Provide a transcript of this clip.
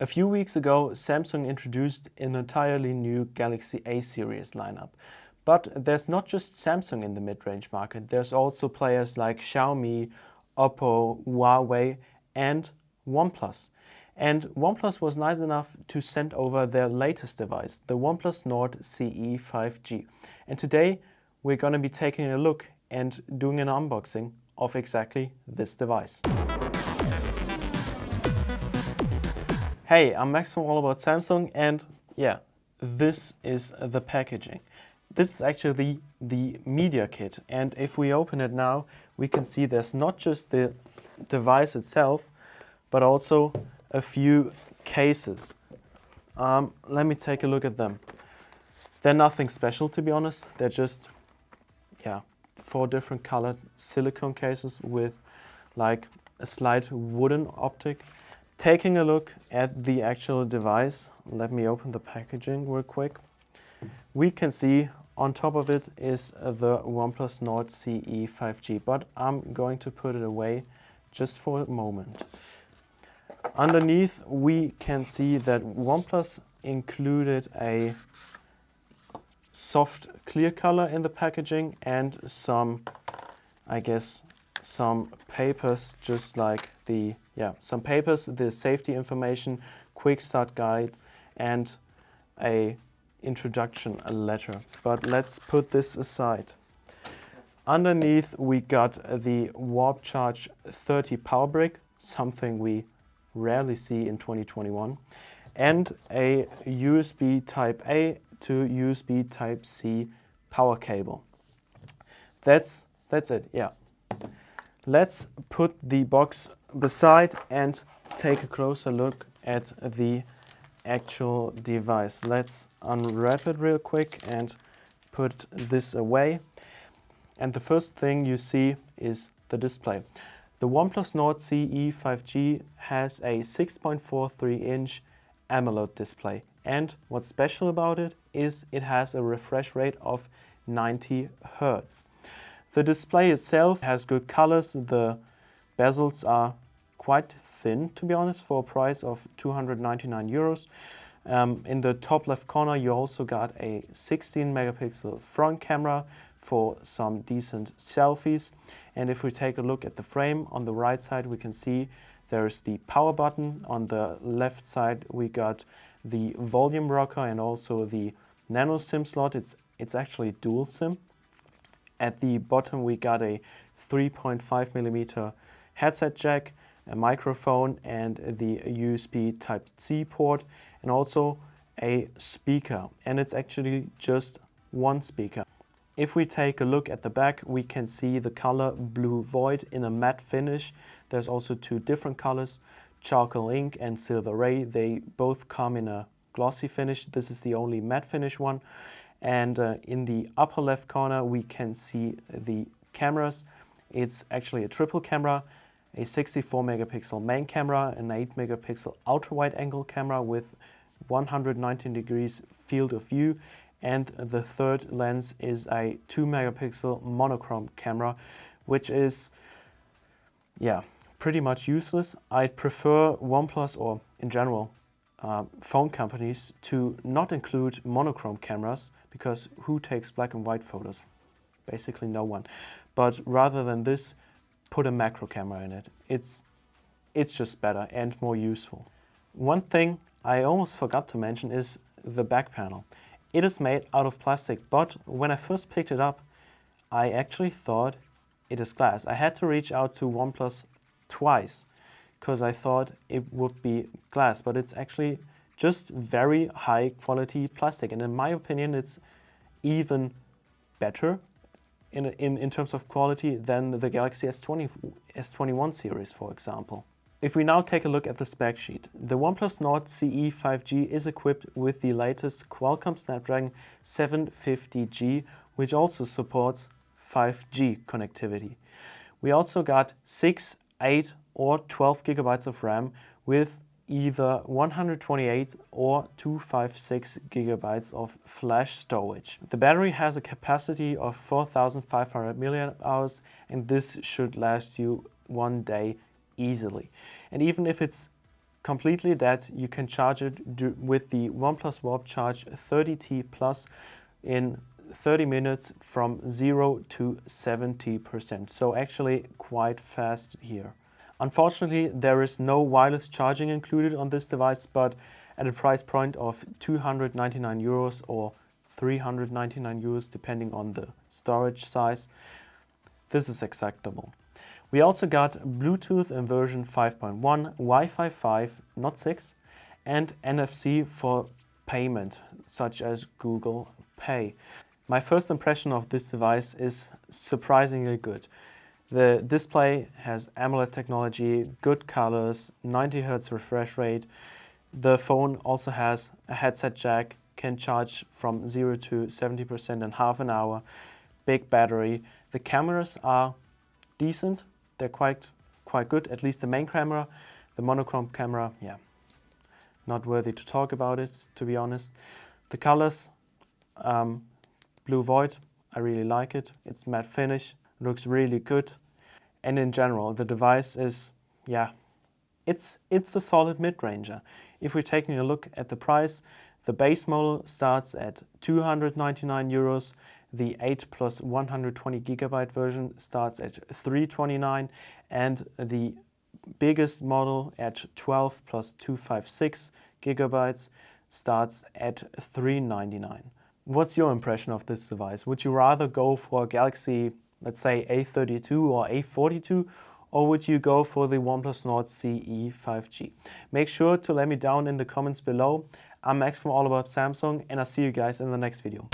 A few weeks ago, Samsung introduced an entirely new Galaxy A series lineup. But there's not just Samsung in the mid-range market, there's also players like Xiaomi, Oppo, Huawei and OnePlus. And OnePlus was nice enough to send over their latest device, the OnePlus Nord CE 5G. And today we're going to be taking a look and doing an unboxing of exactly this device. Hey, I'm Max from All About Samsung, and yeah, this is the packaging. This is actually the media kit, and if we open it now, we can see there's not just the device itself, but also a few cases. Let me take a look at them. They're nothing special, to be honest. They're just, 4 different colored silicone cases with like a slight wooden optic. Taking a look at the actual device, let me open the packaging real quick. We can see on top of it is the OnePlus Nord CE 5G, but I'm going to put it away just for a moment. Underneath, we can see that OnePlus included a soft clear color in the packaging and some papers, just like some papers, the safety information, quick start guide, and a introduction letter. But let's put this aside. Underneath, we got the Warp Charge 30 power brick, something we rarely see in 2021, and a USB Type A to USB Type C power cable. That's it, yeah. Let's put the box beside and take a closer look at the actual device. Let's unwrap it real quick and put this away. And the first thing you see is the display. The OnePlus Nord CE 5G has a 6.43-inch AMOLED display. And what's special about it is it has a refresh rate of 90 Hz. The display itself has good colors. The bezels are quite thin, to be honest, for a price of 299 euros. In the top left corner, you also got a 16 megapixel front camera for some decent selfies. And if we take a look at the frame, on the right side we can see there's the power button. On the left side we got the volume rocker and also the nano SIM slot. It's actually dual SIM. At the bottom we got a 3.5mm headset jack, a microphone and the USB Type-C port, and also a speaker. And it's actually just one speaker. If we take a look at the back, we can see the color Blue Void in a matte finish. There's also 2 different colors, Charcoal Ink and Silver Ray. They both come in a glossy finish. This is the only matte finish one. And in the upper left corner, we can see the cameras. It's actually a triple camera, a 64 megapixel main camera, an 8 megapixel ultra wide angle camera with 119 degrees field of view. And the third lens is a 2 megapixel monochrome camera, which is, pretty much useless. I'd prefer OnePlus, or in general, phone companies to not include monochrome cameras, because who takes black and white photos? Basically no one. But rather than this, put a macro camera in it. It's just better and more useful. One thing I almost forgot to mention is the back panel. It is made out of plastic, but when I first picked it up, I actually thought it is glass. I had to reach out to OnePlus twice because I thought it would be glass, but it's actually just very high quality plastic. And in my opinion, it's even better in terms of quality than the Galaxy S20, S21 series, for example. If we now take a look at the spec sheet, the OnePlus Nord CE 5G is equipped with the latest Qualcomm Snapdragon 750G, which also supports 5G connectivity. We also got 6, 8 or 12 gigabytes of RAM with either 128 or 256 gigabytes of flash storage. The battery has a capacity of 4,500 mAh, and this should last you one day easily. And even if it's completely that you can charge it with the OnePlus Warp Charge 30T Plus in 30 minutes from 0 to 70%. So actually quite fast here. Unfortunately, there is no wireless charging included on this device, but at a price point of 299 euros or 399 euros depending on the storage size, this is acceptable. We also got Bluetooth in version 5.1, Wi-Fi 5, not 6, and NFC for payment, such as Google Pay. My first impression of this device is surprisingly good. The display has AMOLED technology, good colors, 90 Hz refresh rate. The phone also has a headset jack, can charge from 0 to 70% in half an hour, big battery. The cameras are decent, they're quite good, at least the main camera. The monochrome camera, yeah, not worthy to talk about it, to be honest. The colors, Blue Void, I really like it. It's matte finish, looks really good. And in general, the device is, yeah, it's a solid mid-ranger. If we're taking a look at the price, the base model starts at 299 euros. The 8 plus 120 gigabyte version starts at 329, and the biggest model at 12 plus 256 gigabytes starts at 399. What's your impression of this device? Would you rather go for a Galaxy, let's say A32 or A42, or would you go for the OnePlus Nord CE 5G? Make sure to let me down in the comments below. I'm Max from All About Samsung, and I'll see you guys in the next video.